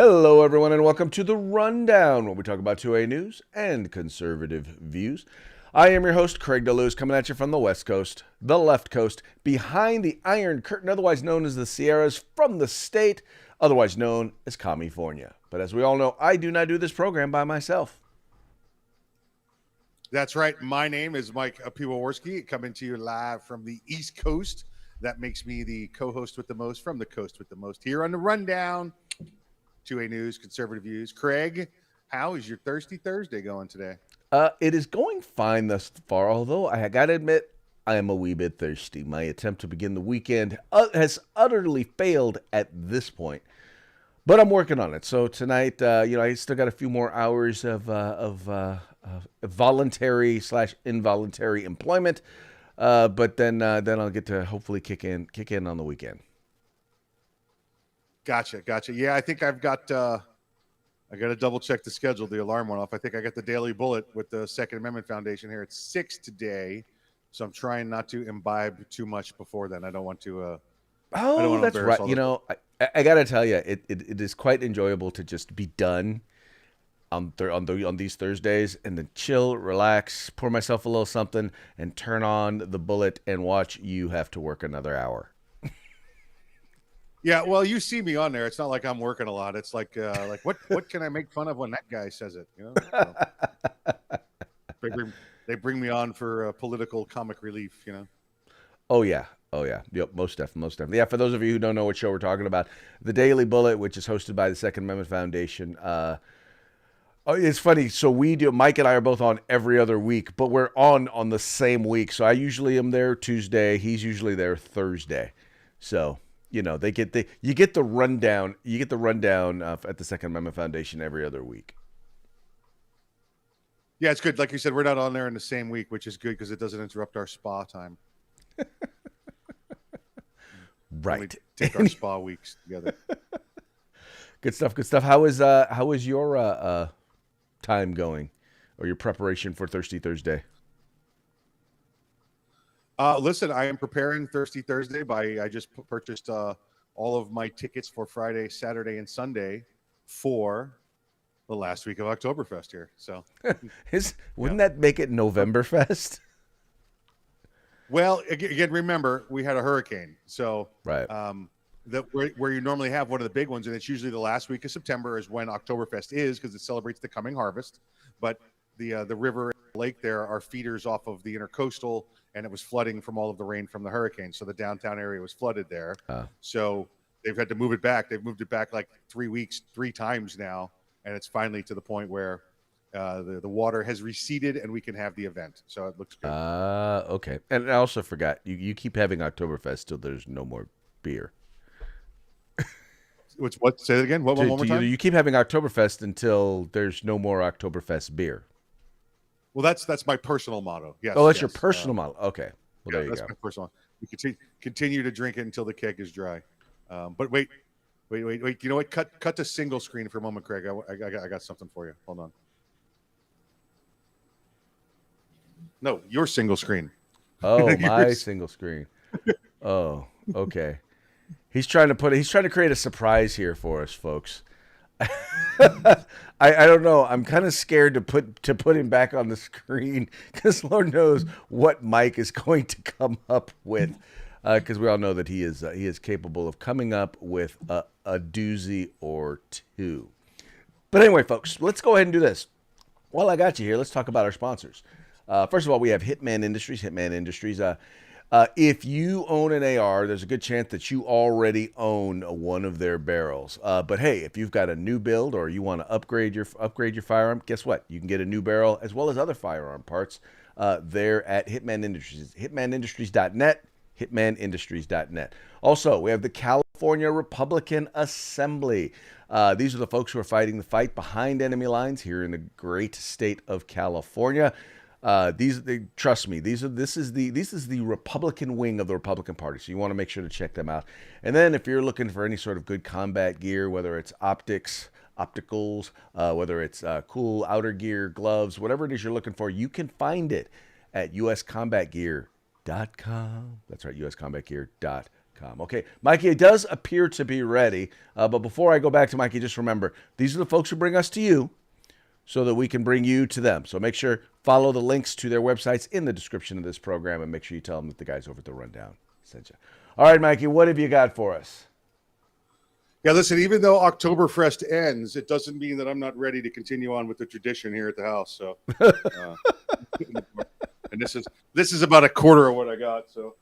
Hello, everyone, and welcome to the Rundown, where we talk about 2A news and conservative views. I am your host, Craig DeLuz, coming at you from the West Coast, the left coast, behind the Iron Curtain, otherwise known as the Sierras, from the state, otherwise known as California. But as we all know, I do not do this program by myself. That's right. My name is Mike Piwowarski, coming to you live from the East Coast. That makes me the co-host with the most from the coast with the most here on the Rundown. 2A News, Conservative Views. Craig, how is your Thirsty Thursday going today? It is going fine thus far, although I got to admit, I am a wee bit thirsty. My attempt to begin the weekend has utterly failed at this point, but I'm working on it. So tonight, I still got a few more hours of voluntary / involuntary employment, but then I'll get to hopefully kick in on the weekend. Gotcha. Yeah, I think I got to double check the schedule. The alarm went off. I think I got the Daily Bullet with the Second Amendment Foundation here at 6 today. So I'm trying not to imbibe too much before then. I don't want to. That's right. I got to tell you, it is quite enjoyable to just be done on these Thursdays and then chill, relax, pour myself a little something, and turn on the Bullet and watch you have to work another hour. Yeah, well, you see me on there. It's not like I'm working a lot. It's like what can I make fun of when that guy says it? So they bring me on for political comic relief. Oh yeah. Yep, most definitely. Yeah, for those of you who don't know what show we're talking about, the Daily Bullet, which is hosted by the Second Amendment Foundation. It's funny. So Mike and I are both on every other week, but we're on the same week. So I usually am there Tuesday. He's usually there Thursday. So. You get the rundown. You get the rundown at the Second Amendment Foundation every other week. Yeah, it's good. Like you said, we're not on there in the same week, which is good because it doesn't interrupt our spa time. Right. We take our spa weeks together. Good stuff. How is your time going, or your preparation for Thirsty Thursday? Listen, I am preparing Thirsty Thursday I just purchased all of my tickets for Friday, Saturday, and Sunday for the last week of Oktoberfest here. So, wouldn't that make it Novemberfest? Well, again, remember we had a hurricane, so right. Where you normally have one of the big ones, and it's usually the last week of September is when Oktoberfest is because it celebrates the coming harvest. But the river and the lake there are feeders off of the intercoastal. And it was flooding from all of the rain from the hurricane. So the downtown area was flooded there. So they've had to move it back. They've moved it back like 3 weeks, 3 times now. And it's finally to the point where the water has receded and we can have the event. So it looks good. Okay. And I also forgot, you keep having Oktoberfest till there's no more beer. What? Say it again. One more time? You keep having Oktoberfest until there's no more Oktoberfest beer. Well, that's my personal motto. Yes. Oh, that's your personal motto. Okay. Well, there you that's go. My personal. We continue to drink it until the keg is dry. But wait. You know what? Cut to single screen for a moment, Craig. I got something for you. Hold on. No, your single screen. Oh, my single screen. Oh, okay. He's trying to create a surprise here for us, folks. I don't know. I'm kind of scared to put him back on the screen because Lord knows what Mike is going to come up with. Because we all know that he is capable of coming up with a doozy or two. But anyway, folks, let's go ahead and do this. While I got you here, let's talk about our sponsors. First of all, we have Hitman Industries. If you own an AR, there's a good chance that you already own one of their barrels. But hey, if you've got a new build or you want to upgrade your firearm, guess what? You can get a new barrel as well as other firearm parts there at Hitman Industries. Hitmanindustries.net. Hitmanindustries.net. Also, we have the California Republican Assembly. These are the folks who are fighting the fight behind enemy lines here in the great state of California. Trust me, this is the Republican wing of the Republican Party. So you want to make sure to check them out. And then if you're looking for any sort of good combat gear, whether it's opticals, whether it's cool outer gear, gloves, whatever it is you're looking for, you can find it at uscombatgear.com. That's right, uscombatgear.com. gmail.com. Okay, Mikey, it does appear to be ready. But before I go back to Mikey, just remember, these are the folks who bring us to you so that we can bring you to them. So make sure, follow the links to their websites in the description of this program, and make sure you tell them that the guys over at the Rundown sent you. All right, Mikey, what have you got for us? Yeah, listen, even though Oktoberfest ends, it doesn't mean that I'm not ready to continue on with the tradition here at the house. So, and this is about a quarter of what I got. So,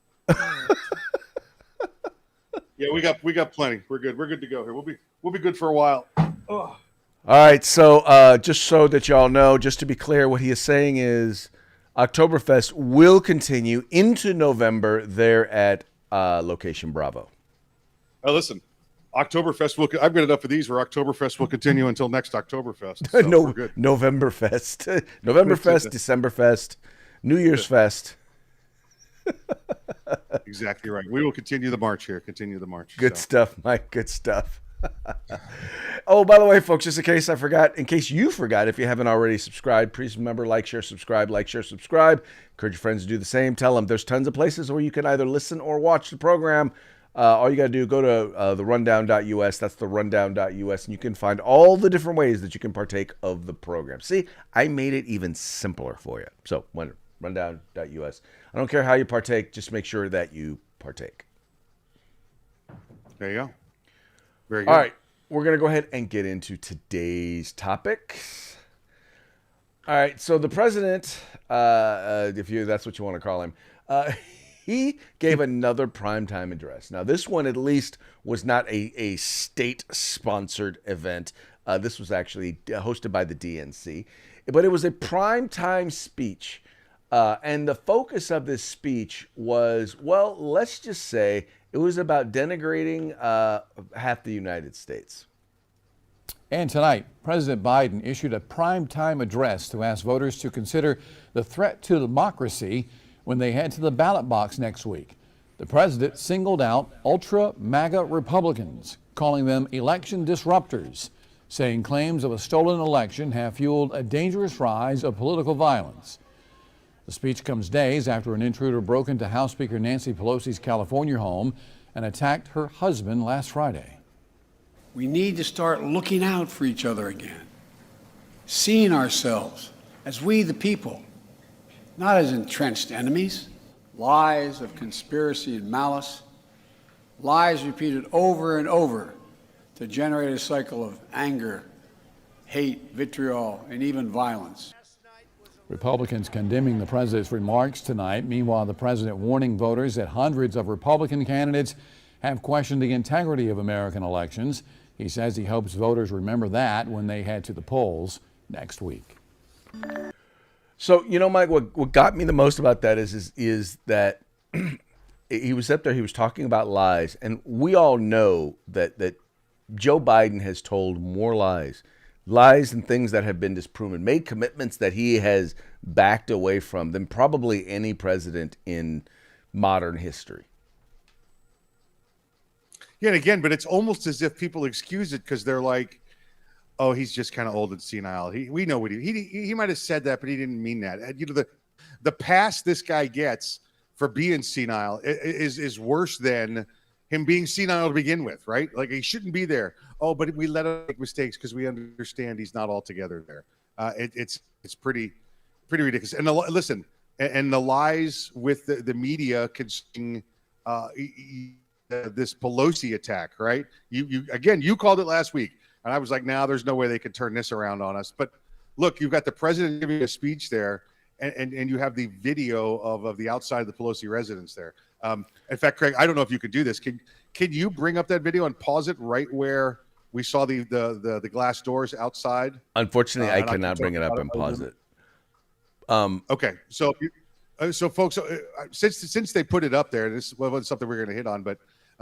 yeah, we got plenty. We're good. We're good to go here. We'll be good for a while. Oh. All right, so just so that y'all know, just to be clear, what he is saying is Oktoberfest will continue into November there at Location Bravo. Listen, Oktoberfest will. I've got enough of these where Oktoberfest will continue until next Oktoberfest. So no, we're good. Novemberfest, Novemberfest, Decemberfest, New Year's Fest. Exactly right. We will continue the march here. Continue the march. Good stuff, Mike. Good stuff. Oh, by the way, folks, just in case you forgot, if you haven't already subscribed, please remember, like, share, subscribe. Encourage your friends to do the same. Tell them there's tons of places where you can either listen or watch the program. All you got to do, go to the rundown.us. That's the rundown.us, and you can find all the different ways that you can partake of the program. See, I made it even simpler for you. So, rundown.us. I don't care how you partake, just make sure that you partake. There you go. Very good. All right, we're going to go ahead and get into today's topics. All right, so the president, that's what you want to call him, he gave another primetime address. Now, this one at least was not a state-sponsored event. This was actually hosted by the DNC, but it was a primetime speech. And the focus of this speech was, well, let's just say it was about denigrating half the United States. And tonight, President Biden issued a primetime address to ask voters to consider the threat to democracy when they head to the ballot box next week. The president singled out ultra-MAGA Republicans, calling them election disruptors, saying claims of a stolen election have fueled a dangerous rise of political violence. The speech comes days after an intruder broke into House Speaker Nancy Pelosi's California home and attacked her husband last Friday. We need to start looking out for each other again, seeing ourselves as we the people, not as entrenched enemies. Lies of conspiracy and malice, lies repeated over and over to generate a cycle of anger, hate, vitriol, and even violence. Republicans condemning the president's remarks tonight. Meanwhile, the president warning voters that hundreds of Republican candidates have questioned the integrity of American elections. He says he hopes voters remember that when they head to the polls next week. So, you know, Mike, what got me the most about that is that he was up there, he was talking about lies, and we all know that Joe Biden has told more lies and things that have been disproven, made commitments that he has backed away from than probably any president in modern history. Yeah, and again, but it's almost as if people excuse it because they're like, oh, he's just kind of old and senile. We know what he might have said that, but he didn't mean that. And, you know, the pass this guy gets for being senile is worse than him being senile to begin with, right? Like, he shouldn't be there. Oh, but we let him make mistakes because we understand he's not altogether there. It's pretty ridiculous. And listen, and the lies with the media concerning this Pelosi attack, right? You called it last week, and I was like, now there's no way they could turn this around on us. But look, you've got the president giving a speech there, and you have the video of the outside of the Pelosi residence there. In fact, Craig, I don't know if you could do this. Can you bring up that video and pause it right where we saw the glass doors outside? Unfortunately, I cannot bring it up and pause it. Okay, so folks, since they put it up there, this wasn't something we we're going to hit on, but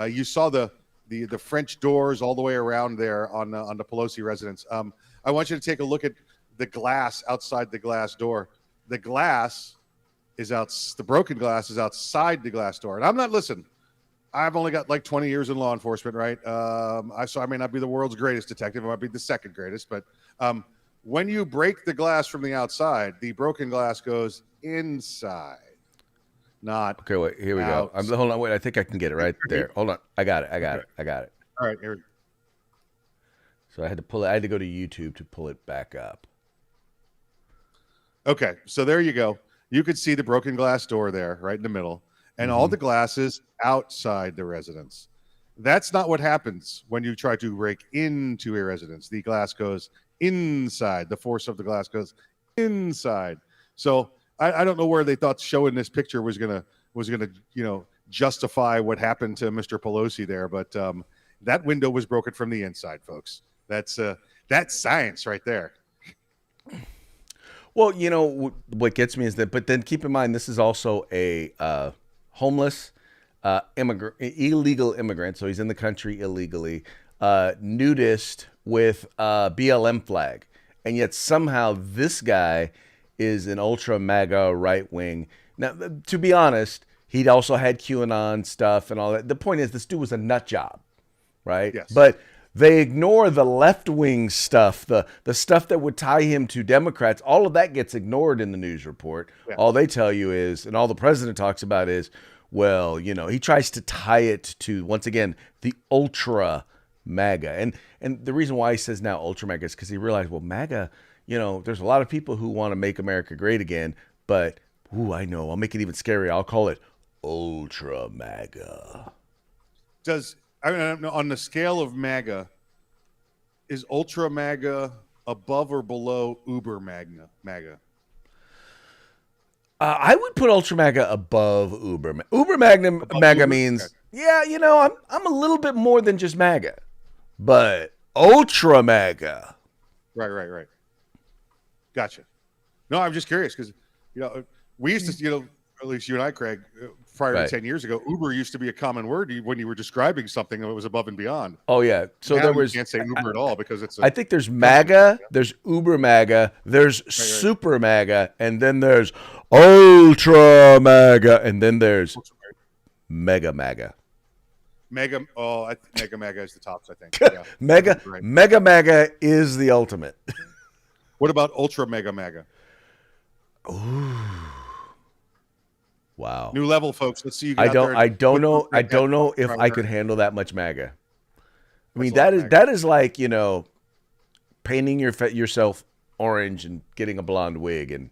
you saw the French doors all the way around there on the Pelosi residence. I want you to take a look at the glass outside the glass door. The glass is the broken glass is outside the glass door. And I've only got like 20 years in law enforcement, right? So I may not be the world's greatest detective. I might be the second greatest, but when you break the glass from the outside, the broken glass goes inside. not Okay, wait. Here we go. out. Hold on. Wait. I think I can get it right there. Hold on. I got it. I got it. I got it. All right, here. So I had to pull it. I had to go to YouTube to pull it back up. Okay, so there you go. You could see the broken glass door there, right in the middle, and all the glasses outside the residence. That's not what happens when you try to break into a residence. The glass goes inside. The force of the glass goes inside. So I don't know where they thought showing this picture was gonna justify what happened to Mr. Pelosi there, but that window was broken from the inside, folks. That's science right there. Well, what gets me is that, but then keep in mind, this is also a homeless illegal immigrant. So he's in the country illegally, nudist with a BLM flag. And yet somehow this guy is an ultra MAGA right wing. Now, to be honest, he'd also had QAnon stuff and all that. The point is, this dude was a nut job, right? Yes. But they ignore the left-wing stuff, the stuff that would tie him to Democrats. All of that gets ignored in the news report. Yeah. All they tell you is, and all the president talks about is, well, he tries to tie it to, once again, the ultra MAGA. And the reason why he says now ultra MAGA is because he realized, well, MAGA, there's a lot of people who want to make America great again, but, I know, I'll make it even scarier. I'll call it ultra MAGA. On the scale of MAGA, is ultra MAGA above or below uber MAGA? I would put ultra MAGA above uber. Uber MAGA means, okay. I'm a little bit more than just MAGA, but ultra MAGA. Right. Gotcha. No, I'm just curious because we used to at least you and I, Craig, prior to 10 years ago, Uber used to be a common word when you were describing something that was above and beyond. Oh, yeah. So now you can't say Uber at all because it's I think there's MAGA, there's Uber MAGA, there's Super MAGA, and then there's Ultra MAGA, and then there's Mega MAGA. Mega MAGA is the tops, I think. Yeah. Mega MAGA is the ultimate. What about Ultra Mega MAGA? Ooh. Wow. New level, folks. Let's see you. I don't know if I could handle that much MAGA. I mean, that is like, painting yourself orange and getting a blonde wig. And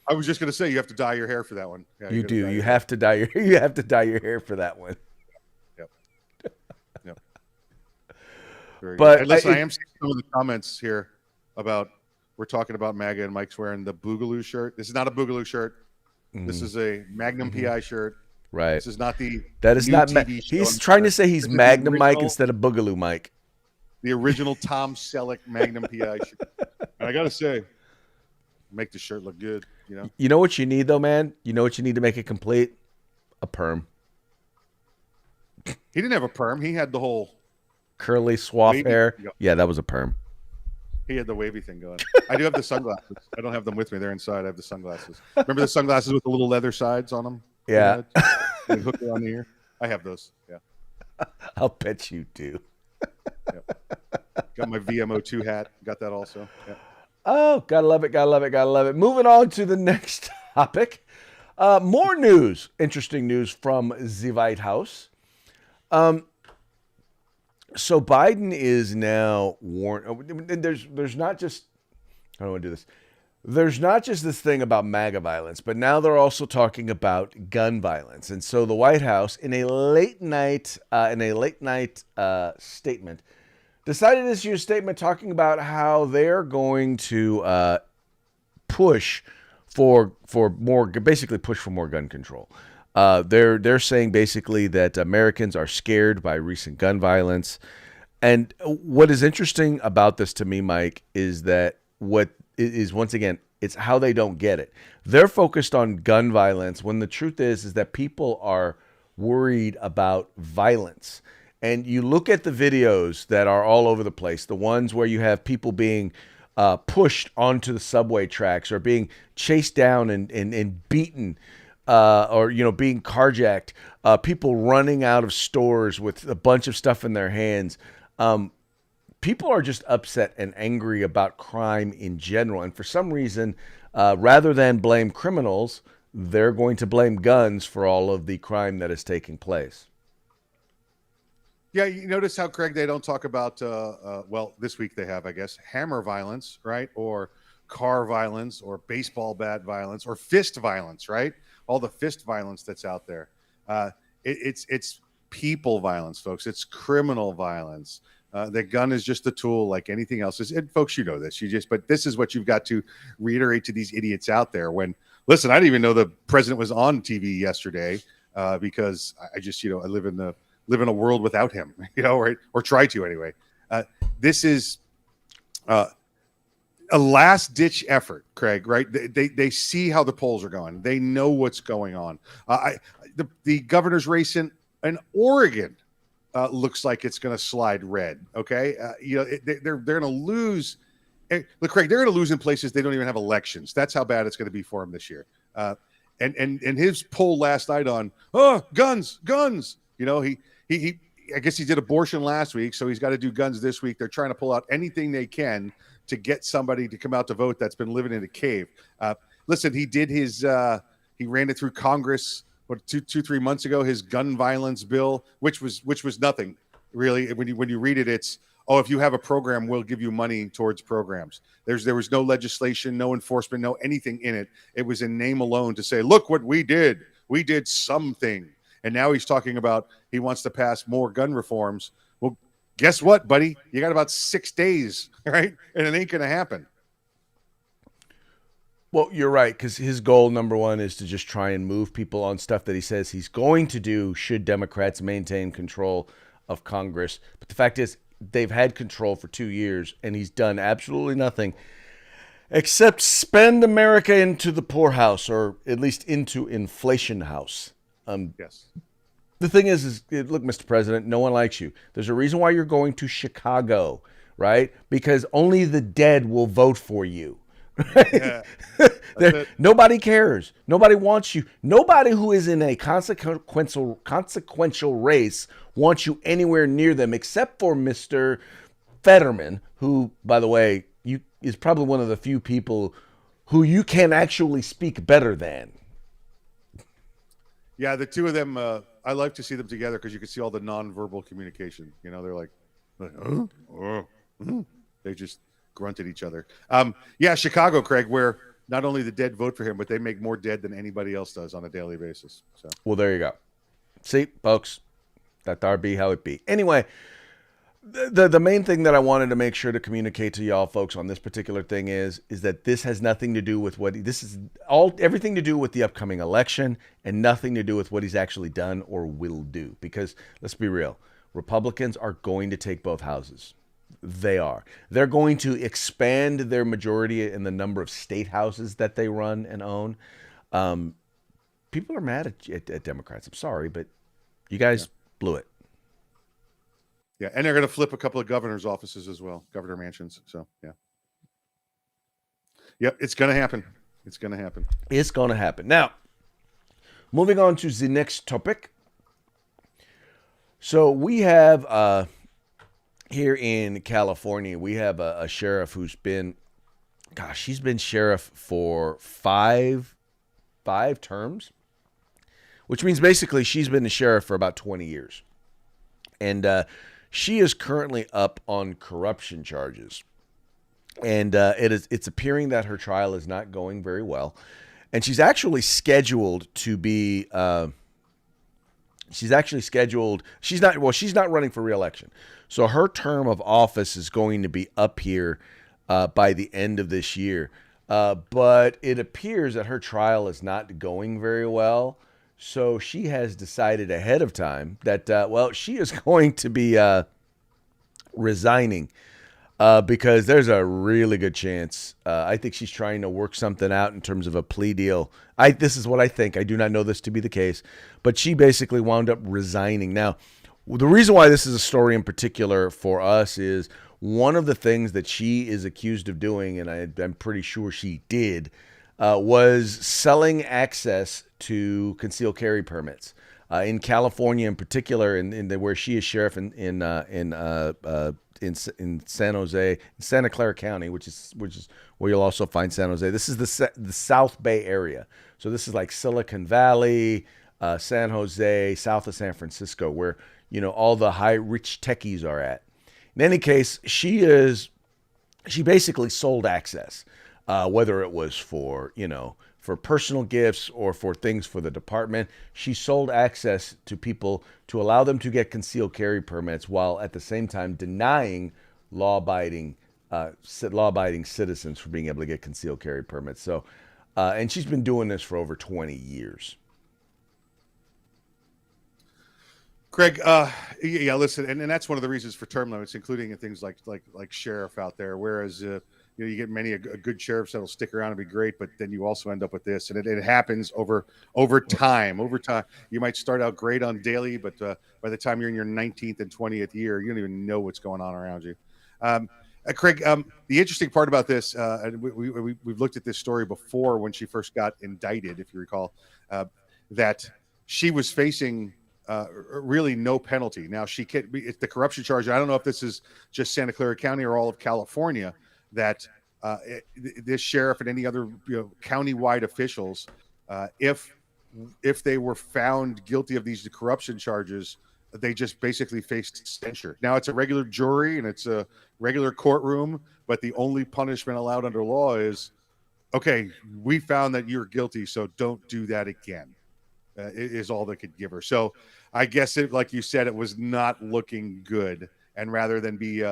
I was just going to say, you have to dye your hair for that one. Yeah, you do. You have to dye your hair for that one. Yep. But hey, listen, I am seeing some of the comments here about, we're talking about MAGA and Mike's wearing the Boogaloo shirt. This is not a Boogaloo shirt. This is a Magnum PI shirt. Right. This is not the. That is not. He's trying to say he's Magnum Mike instead of Boogaloo Mike. The original Tom Selleck Magnum PI shirt. And I gotta say, make the shirt look good. You know what you need though, man. You know what you need to make it complete? A perm. He didn't have a perm. He had the whole curly swath hair. Yeah, that was a perm. He had the wavy thing going. I do have the sunglasses. I don't have them with me. They're inside. I have the sunglasses. Remember the sunglasses with the little leather sides on them? Yeah. And hook around the ear? I have those. Yeah. I'll bet you do. Got my VMO2 hat. Got that also. Yeah. Oh, gotta love it. Moving on to the next topic. More news. Interesting news from the White House. So Biden is now warned. There's not just, I don't want to do this. There's not just this thing about MAGA violence, but now they're also talking about gun violence. And so the White House, in a late night statement, decided to issue a statement talking about how they're going to push for more gun control. They're saying basically that Americans are scared by recent gun violence. And what is interesting about this to me, Mike, is that once again, it's how they don't get it. They're focused on gun violence when the truth is that people are worried about violence. And you look at the videos that are all over the place, the ones where you have people being pushed onto the subway tracks or being chased down and beaten, or being carjacked, people running out of stores with a bunch of stuff in their hands. People are just upset and angry about crime in general, and for some reason, rather than blame criminals, they're going to blame guns for all of the crime that is taking place. Yeah, you notice how, Craig, they don't talk about, well, this week they have, I guess, hammer violence, right? Or car violence, or baseball bat violence, or fist violence, right? All the fist violence that's out there. It's people violence, folks. It's criminal violence. The gun is just a tool like anything else. And folks, you know this. But this is what you've got to reiterate to these idiots out there. When, listen, I didn't even know the president was on TV yesterday because I just, I live in a world without him, right? Or try to anyway. This is a last ditch effort, Craig, right? They see how the polls are going. They know what's going on. The governor's race in Oregon looks like it's going to slide red. Okay. They're going to lose. Look, Craig, they're going to lose in places they don't even have elections. That's how bad it's going to be for him this year. And his poll last night on, guns. He I guess he did abortion last week, so he's got to do guns this week. They're trying to pull out anything they can to get somebody to come out to vote that's been living in a cave. Listen, he did he ran it through Congress 2-3 months ago, his gun violence bill, which was nothing really. When you read it, it's, if you have a program, we'll give you money towards programs. There was no legislation, no enforcement, no anything in it. It was in name alone to say, look what we did. We did something. And now he's talking about he wants to pass more gun reforms. Well, guess what, buddy? You got about 6 days, right? And it ain't going to happen. Well, you're right, because his goal, number one, is to just try and move people on stuff that he says he's going to do should Democrats maintain control of Congress. But the fact is, they've had control for 2 years, and he's done absolutely nothing except spend America into the poorhouse, or at least into inflation house. Yes. The thing is, look, Mr. President, no one likes you. There's a reason why you're going to Chicago, right? Because only the dead will vote for you. Right? Yeah, nobody cares. Nobody wants you. Nobody who is in a consequential race wants you anywhere near them, except for Mr. Fetterman, who, by the way, is probably one of the few people who you can actually speak better than. Yeah, the two of them, I like to see them together because you can see all the nonverbal communication. They're like they just grunt at each other. Yeah, Chicago, Craig, where not only the dead vote for him, but they make more dead than anybody else does on a daily basis. So, well, there you go. See, folks, that there be how it be. Anyway, the main thing that I wanted to make sure to communicate to y'all folks on this particular thing is that this has nothing to do with everything to do with the upcoming election and nothing to do with what he's actually done or will do. Because let's be real, Republicans are going to take both houses. They are. They're going to expand their majority in the number of state houses that they run and own. People are mad at Democrats. I'm sorry, but you guys blew it. Yeah, and they're going to flip a couple of governor's offices as well, governor mansions. So, yeah. Yep, it's going to happen. It's going to happen. It's going to happen. Now, moving on to the next topic. So we have here in California, we have a sheriff who's been, she's been sheriff for five terms, which means basically she's been the sheriff for about 20 years. And she is currently up on corruption charges. And it's appearing that her trial is not going very well. And she's actually scheduled to be she's not running for re-election. So her term of office is going to be up here by the end of this year. But it appears that her trial is not going very well. So she has decided ahead of time that, she is going to be resigning because there's a really good chance. I think she's trying to work something out in terms of a plea deal. This is what I think. I do not know this to be the case, but she basically wound up resigning. Now, the reason why this is a story in particular for us is one of the things that she is accused of doing, and I'm pretty sure she did, was selling access to concealed carry permits in California, in particular, where she is sheriff in in San Jose, Santa Clara County, which is where you'll also find San Jose. This is the South Bay area. So this is like Silicon Valley, San Jose, south of San Francisco, where all the high rich techies are at. In any case, she basically sold access, whether it was for personal gifts or for things for the department. She sold access to people to allow them to get concealed carry permits while at the same time denying law-abiding citizens from being able to get concealed carry permits. So, and she's been doing this for over 20 years. Craig, yeah, listen, and that's one of the reasons for term limits, including things like sheriff out there. Whereas you get many a good sheriffs that'll stick around and be great, but then you also end up with this, and it happens over time. Over time, you might start out great on daily, but by the time you're in your 19th and 20th year, you don't even know what's going on around you. Craig, the interesting part about this, and we've looked at this story before when she first got indicted, if you recall, that she was facing really no penalty. Now it's the corruption charge. I don't know if this is just Santa Clara County or all of California, that this sheriff and any other county-wide officials, if they were found guilty of these corruption charges, they just basically faced censure. Now it's a regular jury and it's a regular courtroom, but the only punishment allowed under law is, okay, we found that you're guilty, so don't do that again. Is all they could give her. So I guess like you said, it was not looking good. And rather than be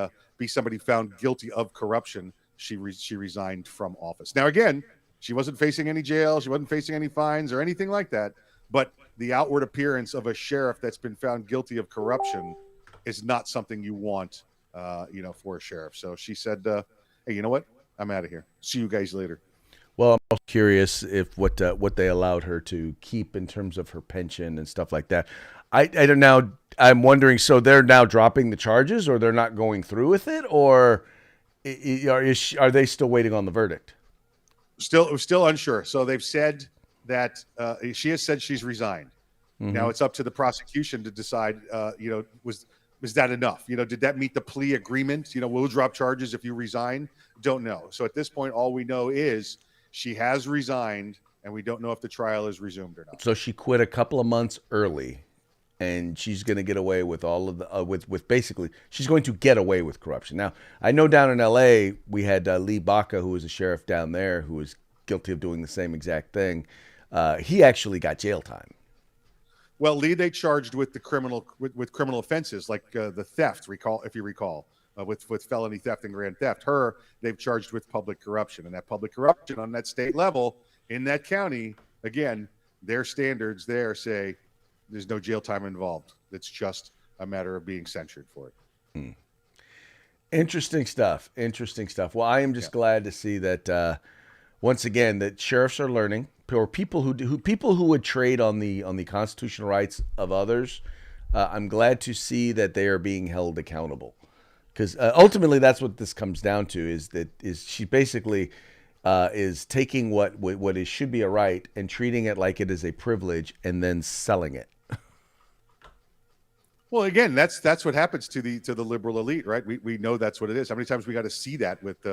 somebody found guilty of corruption, she resigned from office. Now, again, she wasn't facing any jail. She wasn't facing any fines or anything like that. But the outward appearance of a sheriff that's been found guilty of corruption is not something you want, for a sheriff. So she said, hey, you know what? I'm out of here. See you guys later. Well, I'm curious if what they allowed her to keep in terms of her pension and stuff like that. I don't know. I'm wondering. So they're now dropping the charges, or they're not going through with it, or are they still waiting on the verdict? Still unsure. So they've said that she has said she's resigned. Mm-hmm. Now it's up to the prosecution to decide. Was that enough? Did that meet the plea agreement? We'll drop charges if you resign. Don't know. So at this point, all we know is she has resigned, and we don't know if the trial is resumed or not. So she quit a couple of months early, and she's going to get away with all of the with basically she's going to get away with corruption. Now, I know down in L.A. we had Lee Baca, who was a sheriff down there, who was guilty of doing the same exact thing. He actually got jail time. Well, Lee, they charged with the criminal offenses like the theft. If you recall. With felony theft and grand theft. Her, they've charged with public corruption. And that public corruption on that state level in that county, again, their standards there say there's no jail time involved. It's just a matter of being censured for it. Interesting stuff. Well, I am just glad to see that once again that sheriffs are learning, or people who would trade on the constitutional rights of others. I'm glad to see that they are being held accountable. Because ultimately, that's what this comes down to: is she basically is taking what should be a right and treating it like it is a privilege, and then selling it. Well, again, that's what happens to the liberal elite, right? We know that's what it is. How many times we got to see that with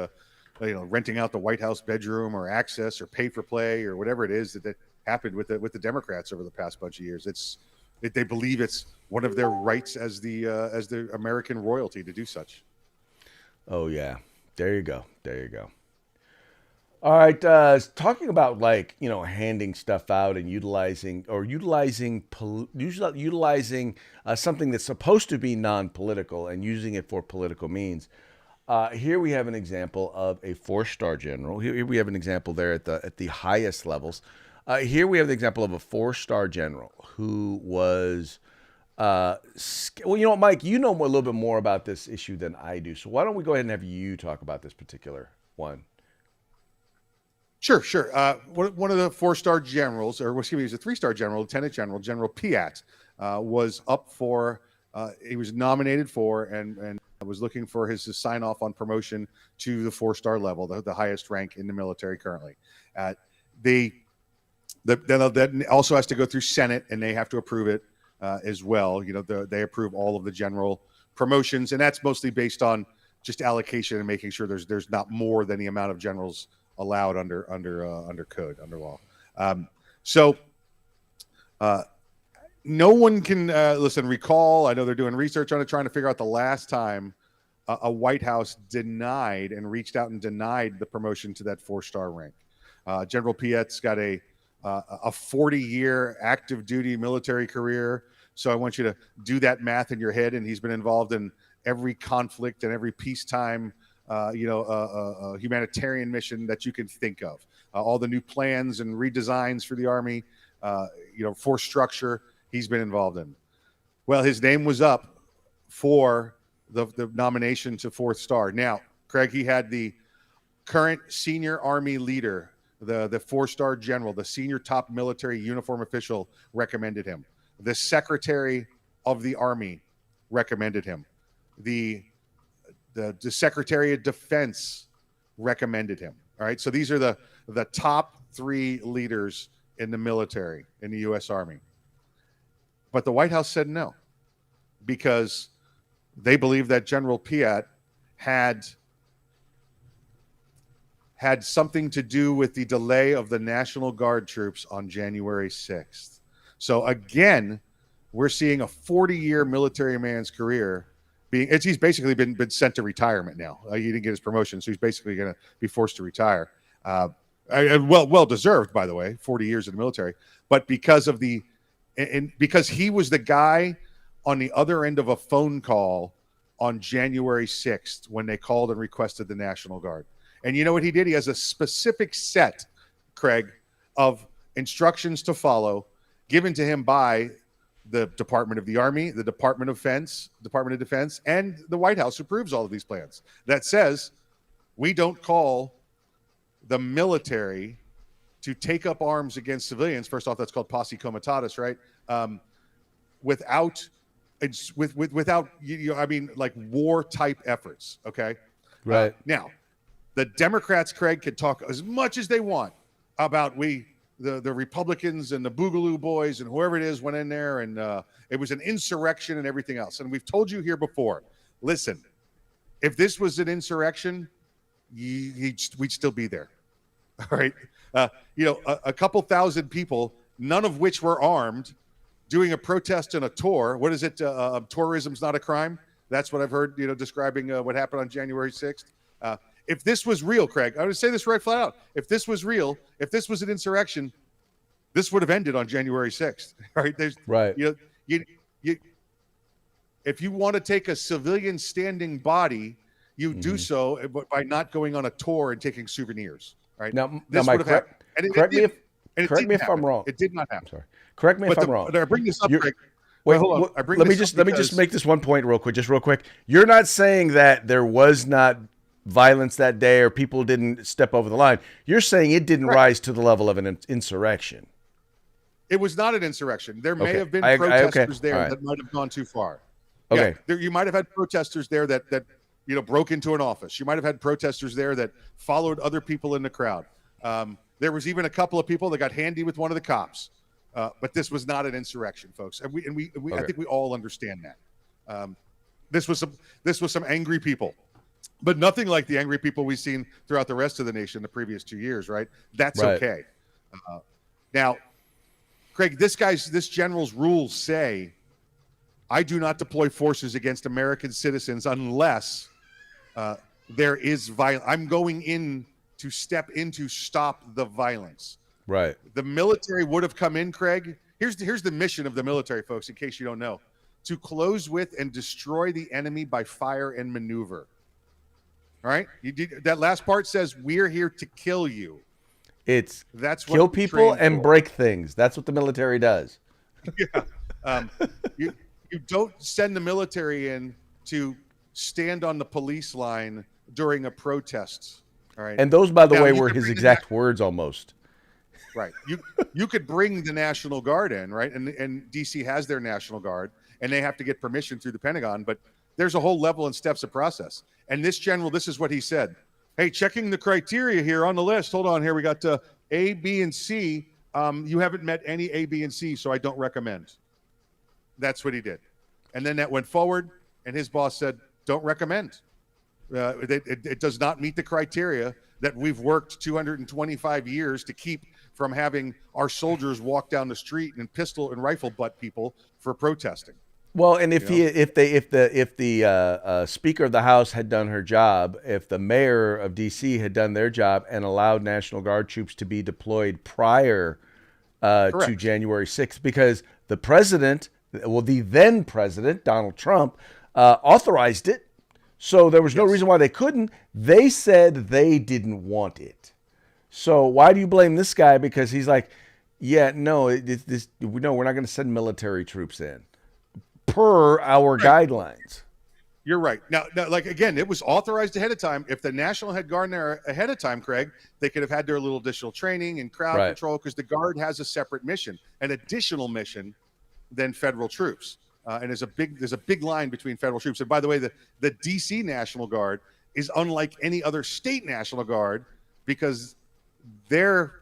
renting out the White House bedroom or access or pay for play or whatever it is that happened with the Democrats over the past bunch of years. They believe it's one of their rights as the American royalty to do such. Oh yeah, there you go. All right, talking about handing stuff out and utilizing something that's supposed to be non-political and using it for political means. Here we have an example of a 4-star general. Here we have an example there at the highest levels. Here we have the example of a 4-star general who was, Mike, you know a little bit more about this issue than I do. So why don't we go ahead and have you talk about this particular one? Sure. One of the 4-star generals, or excuse me, he was a 3-star general, Lieutenant General, General Piat, was up for, he was nominated for and was looking for his sign off on promotion to the 4-star level, the highest rank in the military currently. That also has to go through Senate, and they have to approve it as well. They approve all of the general promotions, and that's mostly based on just allocation and making sure there's not more than the amount of generals allowed under code, under law. So no one can recall. I know they're doing research on it, trying to figure out the last time a White House denied and reached out and denied the promotion to that 4-star rank. General Piet's got a 40-year active duty military career. So I want you to do that math in your head. And he's been involved in every conflict and every peacetime, humanitarian mission that you can think of. All the new plans and redesigns for the Army, force structure, he's been involved in. Well, his name was up for the nomination to 4th star. Now, Craig, he had the current senior Army leader, the 4-star general, the senior top military uniform official recommended him. The Secretary of the Army recommended him. The Secretary of Defense recommended him. All right. So these are the top 3 leaders in the military, in the U.S. Army. But the White House said no, because they believe that General Piet had something to do with the delay of the National Guard troops on January 6th. So again, we're seeing a 40-year military man's career he's basically been sent to retirement now. He didn't get his promotion, so he's basically going to be forced to retire. Well deserved, by the way, 40 years in the military. But because he was the guy on the other end of a phone call on January 6th when they called and requested the National Guard. And you know what he did? He has a specific set, Craig, of instructions to follow given to him by the Department of the Army, the Department of Defense, and the White House approves all of these plans. That says we don't call the military to take up arms against civilians. First off, that's called posse comitatus, right? Without like war type efforts. Okay. Right. Now, the Democrats, Craig, can talk as much as they want about the Republicans and the Boogaloo Boys and whoever it is went in there and it was an insurrection and everything else. And we've told you here before, listen, if this was an insurrection, we'd still be there. All right. A couple thousand people, none of which were armed, doing a protest and a tour. What is it? Tourism's not a crime. That's what I've heard, describing what happened on January 6th. If this was real, Craig, I would say this right flat out. If this was real, if this was an insurrection, this would have ended on January 6th. Right? Right. If you want to take a civilian standing body, you do so by not going on a tour and taking souvenirs. Right? Now Mike, correct me if I'm wrong. It did not happen. Sorry. Correct me if I'm wrong. I bring this up, Craig. Wait, hold on. Let me just make this one point real quick. You're not saying that there was not violence that day or people didn't step over the line. You're saying it didn't rise to the level of an insurrection. It was not an insurrection. There may have been protesters there that might have gone too far. Okay. Yeah, you might have had protesters there that broke into an office. You might have had protesters there that followed other people in the crowd. There was even a couple of people that got handy with one of the cops. But this was not an insurrection, folks. And we I think we all understand that. This was some angry people, but nothing like the angry people we've seen throughout the rest of the nation the previous 2 years, right? That's right. Okay. Now, Craig, this general's rules say, I do not deploy forces against American citizens unless there is violence. I'm going in to step in to stop the violence. Right. The military would have come in, Craig. Here's the mission of the military, folks, in case you don't know: to close with and destroy the enemy by fire and maneuver. All right? That last part says we're here to kill you. That's kill people and break things. That's what the military does. Yeah. You don't send the military in to stand on the police line during a protest. All right. And those, by the way, were his exact words almost. Right. You could bring the National Guard in, right? And DC has their National Guard, and they have to get permission through the Pentagon, but there's a whole level and steps of process. And this general, this is what he said. Hey, checking the criteria here on the list. Hold on here. We got A, B, and C. You haven't met any A, B, and C, so I don't recommend. That's what he did. And then that went forward. and his boss said, "Don't recommend. It does not meet the criteria that we've worked 225 years to keep from having our soldiers walk down the street and pistol and rifle butt people for protesting." Well, and if the Speaker of the House had done her job, if the mayor of D.C. had done their job and allowed National Guard troops to be deployed prior to January 6th, because the president, well, the then president, Donald Trump, authorized it. So there was no reason why they couldn't. They said they didn't want it. So why do you blame this guy? Because he's like, yeah, no, we're not going to send military troops in per our guidelines. You're right. Now, like, again, it was authorized ahead of time. If the National had Guard there ahead of time, Craig, they could have had their little additional training and crowd control, because the Guard has a separate mission, an additional mission than federal troops. And there's a big line between federal troops. And by the way, the D.C. National Guard is unlike any other state National Guard, because their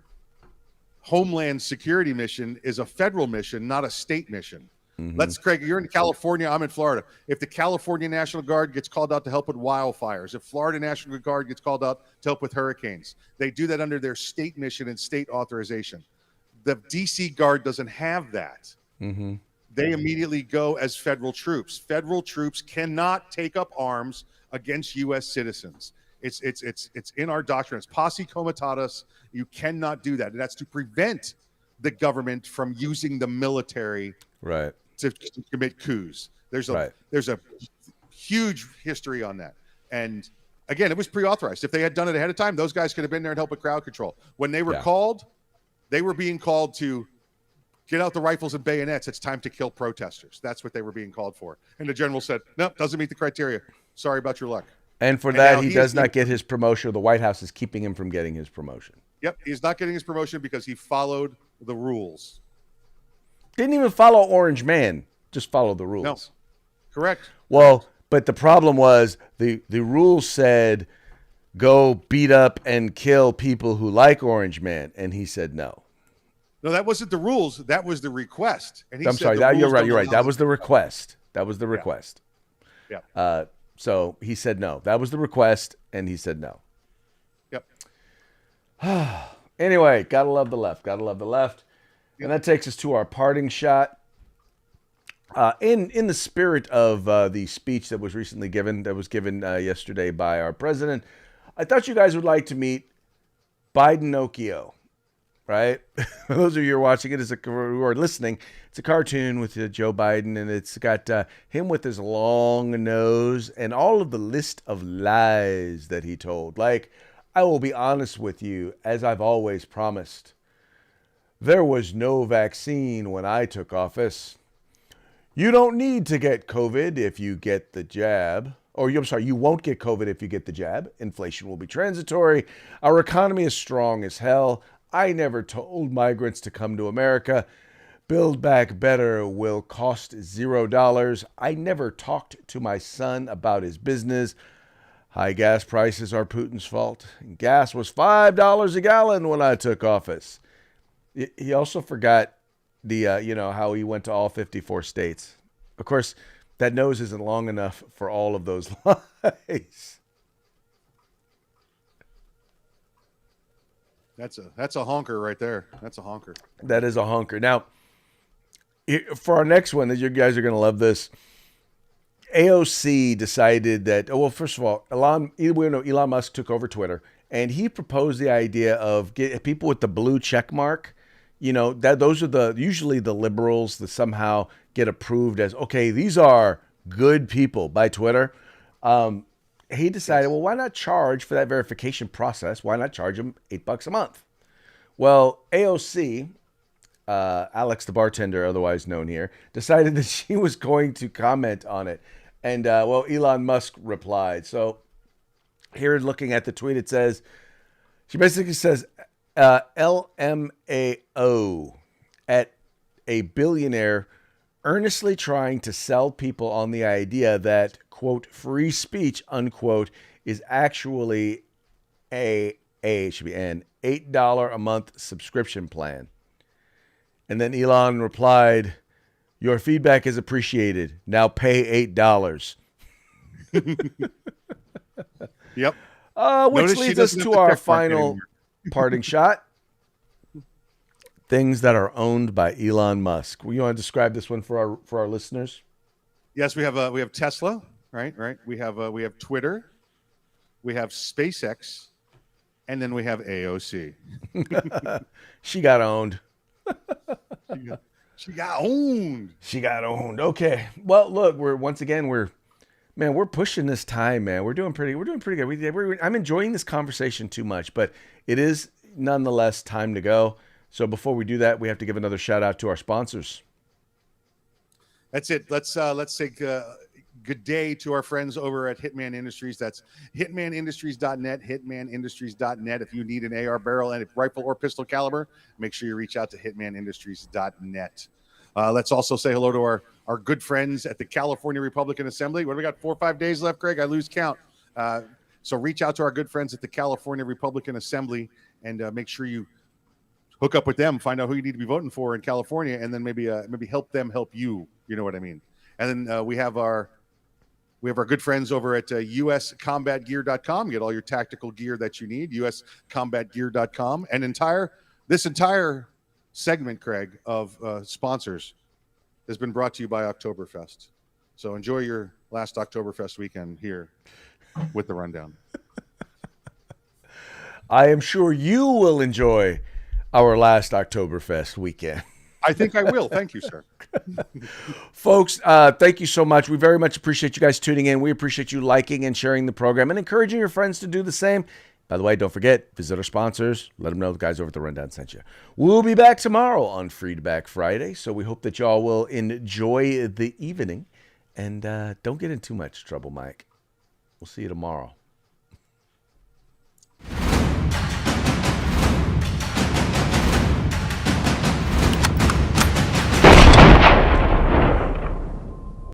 Homeland Security mission is a federal mission, not a state mission. Craig, you're in California, I'm in Florida. If the California National Guard gets called out to help with wildfires, if Florida National Guard gets called out to help with hurricanes, they do that under their state mission and state authorization. The DC Guard doesn't have that. They immediately go as federal troops. Federal troops cannot take up arms against U.S. citizens. It's in our doctrine. It's posse comitatus. You cannot do that. And that's to prevent the government from using the military to commit coups. There's a huge history on that. And again, it was pre-authorized. If they had done it ahead of time, those guys could have been there and helped with crowd control. When they were called, they were being called to get out the rifles and bayonets. It's time to kill protesters. That's what they were being called for. And the general said, "Nope, doesn't meet the criteria. Sorry about your luck." And for that, he does not get his promotion. The White House is keeping him from getting his promotion. Yep, he's not getting his promotion because he followed the rules. Didn't even follow Orange Man, just follow the rules. No, correct. Well, but the problem was the rules said go beat up and kill people who like Orange Man, and he said no. No, that wasn't the rules. That was the request. And I'm sorry. You're right. That was the request. That was the request. Yeah. So he said no. That was the request, and he said no. Yep. Anyway, gotta love the left. Gotta love the left. And that takes us to our parting shot. In the spirit of the speech that was recently given, yesterday by our president, I thought you guys would like to meet Bidenocchio, right? For those of you who are watching it, who are listening, it's a cartoon with Joe Biden, and it's got him with his long nose and all of the list of lies that he told. Like, I will be honest with you, as I've always promised. There was no vaccine when I took office. You don't need to get COVID if you get the jab. You won't get COVID if you get the jab. Inflation will be transitory. Our economy is strong as hell. I never told migrants to come to America. Build Back Better will cost $0. I never talked to my son about his business. High gas prices are Putin's fault. Gas was $5 a gallon when I took office. He also forgot how he went to all 54 states. Of course, that nose isn't long enough for all of those lies. That's a honker right there. That's a honker. That is a honker. Now, for our next one, you guys are going to love this. AOC decided that, first of all, Elon Musk took over Twitter, and he proposed the idea of get people with the blue check mark. Those are usually the liberals that somehow get approved as, okay, these are good people by Twitter. He decided, well, why not charge for that verification process? Why not charge them $8 a month? Well, AOC, Alex the bartender, otherwise known here, decided that she was going to comment on it. And, Elon Musk replied. So here, looking at the tweet, it says, she basically says, LMAO at a billionaire earnestly trying to sell people on the idea that, quote, free speech, unquote, is actually an $8 a month subscription plan. And then Elon replied, your feedback is appreciated. Now pay $8. Yep. Which Notice she leads us doesn't have to the our check mark final anymore. parting shot. Things that are owned by Elon Musk. You want to describe this one for our listeners? Yes, we have Tesla, right? We have Twitter, we have SpaceX, and then we have AOC. She got owned. She got owned. She got owned. Okay. Well, look, we're pushing this time, man. We're doing pretty good. I'm enjoying this conversation too much, but it is nonetheless time to go. So before we do that, we have to give another shout out to our sponsors. That's it. Let's say good day to our friends over at Hitman Industries. That's hitmanindustries.net, hitmanindustries.net. If you need an AR barrel and a rifle or pistol caliber, make sure you reach out to hitmanindustries.net. Let's also say hello to our good friends at the California Republican Assembly. What do we got? 4 or 5 days left, Greg? I lose count. So reach out to our good friends at the California Republican Assembly and make sure you hook up with them, find out who you need to be voting for in California, and then maybe help them help you. You know what I mean? And then we have our good friends over at uscombatgear.com. Get all your tactical gear that you need. uscombatgear.com. And this entire segment, Craig, of sponsors has been brought to you by Oktoberfest. So enjoy your last Oktoberfest weekend here with the rundown. I am sure you will enjoy our last Oktoberfest weekend. I think I will. Thank you, sir. Folks, thank you so much. We very much appreciate you guys tuning in. We appreciate you liking and sharing the program and encouraging your friends to do the same. By the way, don't forget, visit our sponsors. Let them know the guys over at the Rundown sent you. We'll be back tomorrow on Feedback Friday, so we hope that y'all will enjoy the evening. And don't get in too much trouble, Mike. We'll see you tomorrow.